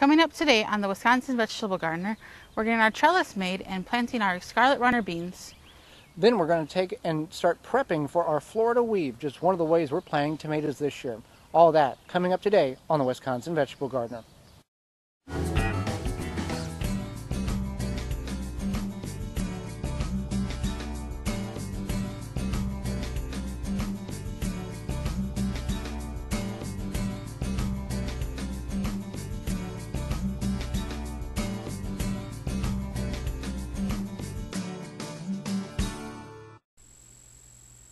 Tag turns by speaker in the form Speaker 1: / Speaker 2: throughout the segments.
Speaker 1: Coming up today on the Wisconsin Vegetable Gardener, we're getting our trellis made and planting our Scarlet runner beans.
Speaker 2: Then we're going to take and start prepping for our Florida weave, just one of the ways we're planting tomatoes this year. All that coming up today on the Wisconsin Vegetable Gardener.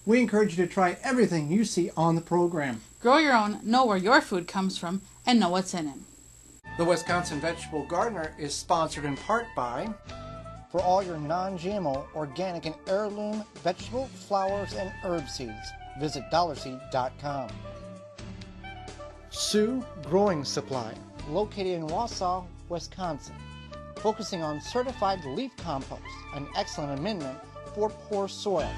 Speaker 2: We encourage you to try everything you see on the program.
Speaker 1: Grow your own, know where your food comes from, and know what's in it.
Speaker 2: The Wisconsin Vegetable Gardener is sponsored in part by, for all your non-GMO, organic, and heirloom vegetable, flowers, and herb seeds, visit dollarseed.com. Sioux Growing Supply, located in Wausau, Wisconsin, focusing on certified leaf compost, an excellent amendment for poor soil.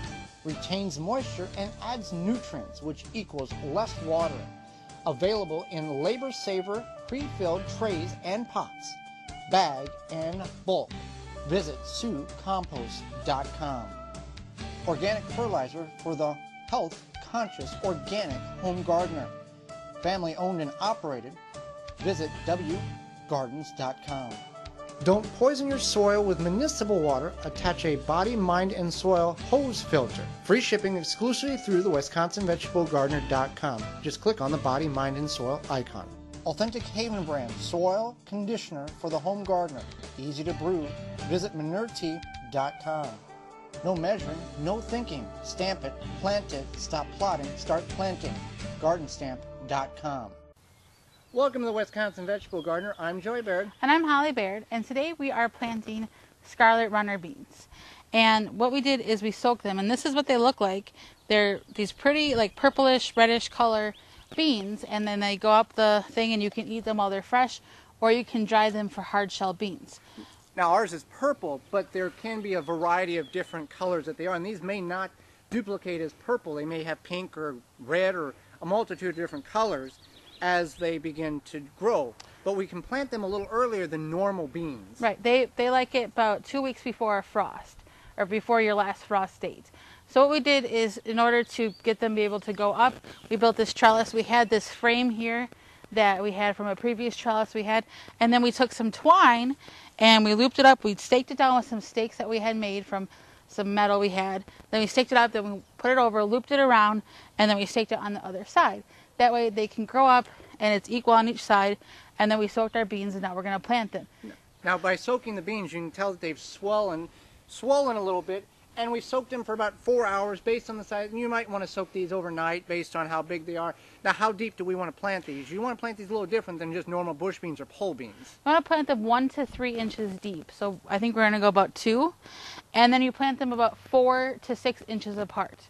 Speaker 2: Retains moisture and adds nutrients, which equals less watering. Available in labor saver pre-filled trays and pots, bag and bulk. Visit SiouxCompost.com. Organic fertilizer for the health-conscious organic home gardener. Family owned and operated. Visit thewiveggardeners.com. Don't poison your soil with municipal water. Attach a body, mind, and soil hose filter. Free shipping exclusively through the WisconsinVegetableGardener.com. Just click on the body, mind, and soil icon. Authentic Haven brand soil conditioner for the home gardener. Easy to brew. Visit ManureTea.com. No measuring, no thinking. Stamp it, plant it, stop plotting, start planting. GardenStamp.com. Welcome to the Wisconsin Vegetable Gardener. I'm Joey Baird.
Speaker 1: And I'm Holly Baird, and today we are planting Scarlet runner beans. And what we did is we soaked them, and this is what they look like. They're these pretty like purplish, reddish color beans, and then they go up the thing and you can eat them while they're fresh, or you can dry them for hard shell beans.
Speaker 2: Now ours is purple, but there can be a variety of different colors that they are, and these may not duplicate as purple. They may have pink or red or a multitude of different colors as they begin to grow, but we can plant them a little earlier than normal beans.
Speaker 1: Right, they like it about 2 weeks before a frost, or before your last frost date. So what we did is, in order to get them to be able to go up, we built this trellis. We had this frame here that we had from a previous trellis we had, and then we took some twine and we looped it up. We staked it down with some stakes that we had made from some metal we had. Then we staked it up, then we put it over, looped it around, and then we staked it on the other side. That way they can grow up and it's equal on each side, and then we soaked our beans and now we're going to plant them.
Speaker 2: Now by soaking the beans, you can tell that they've swollen a little bit, and we soaked them for about 4 hours based on the size. And you might want to soak these overnight based on how big they are. Now how deep do we want to plant these? You want to plant these a little different than just normal bush beans or pole beans.
Speaker 1: You want to plant them 1 to 3 inches deep, so I think we're going to go about 2, and then you plant them about 4 to 6 inches apart.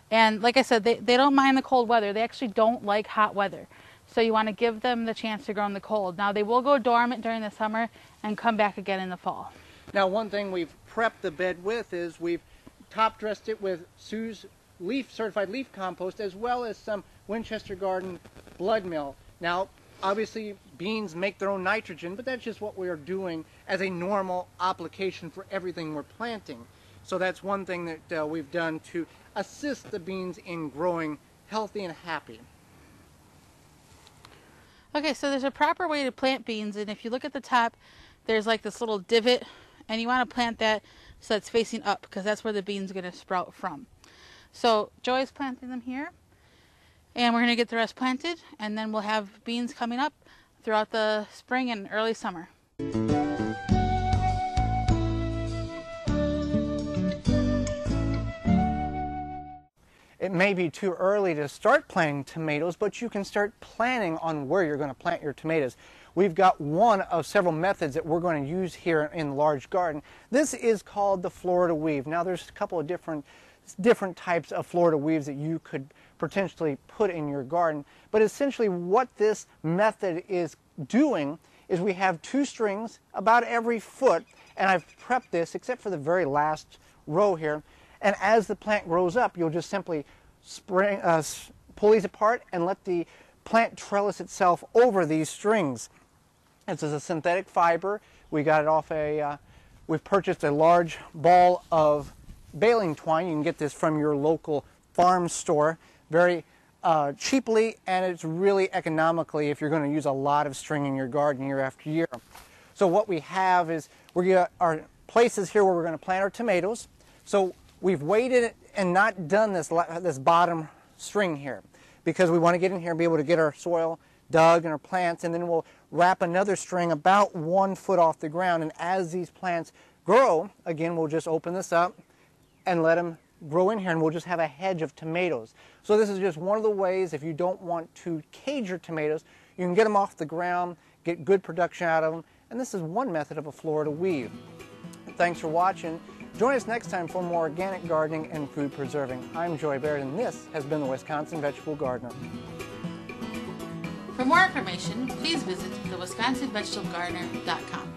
Speaker 1: And like I said, they don't mind the cold weather. They actually don't like hot weather. So you want to give them the chance to grow in the cold. Now they will go dormant during the summer and come back again in the fall.
Speaker 2: Now one thing we've prepped the bed with is we've top dressed it with Sioux's certified leaf compost, as well as some Winchester Garden blood meal. Now obviously beans make their own nitrogen, but that's just what we're doing as a normal application for everything we're planting. So that's one thing that we've done to assist the beans in growing healthy and happy.
Speaker 1: Okay, so there's a proper way to plant beans, and if you look at the top, there's like this little divot, and you want to plant that so it's facing up, because that's where the beans are going to sprout from. So Joy's planting them here, and we're going to get the rest planted, and then we'll have beans coming up throughout the spring and early summer.
Speaker 2: It may be too early to start planting tomatoes, but you can start planning on where you're going to plant your tomatoes. We've got one of several methods that we're going to use here in the large garden. This is called the Florida weave. Now there's a couple of different types of Florida weaves that you could potentially put in your garden, but essentially what this method is doing is we have 2 strings about every foot, and I've prepped this except for the very last row here. And as the plant grows up, you'll just simply pull these apart and let the plant trellis itself over these strings. This is a synthetic fiber. We got it off we've purchased a large ball of baling twine. You can get this from your local farm store very cheaply, and it's really economically if you're going to use a lot of string in your garden year after year. So what we have is we got our places here where we're going to plant our tomatoes. So we've waited and not done this bottom string here because we want to get in here and be able to get our soil dug and our plants, and then we'll wrap another string about 1 foot off the ground, and as these plants grow, again, we'll just open this up and let them grow in here, and we'll just have a hedge of tomatoes. So this is just one of the ways, if you don't want to cage your tomatoes, you can get them off the ground, get good production out of them, and this is one method of a Florida weave. Thanks for watching. Join us next time for more organic gardening and food preserving. I'm Joy Baird, and this has been the Wisconsin Vegetable Gardener.
Speaker 1: For more information, please visit thewiveggardener.com.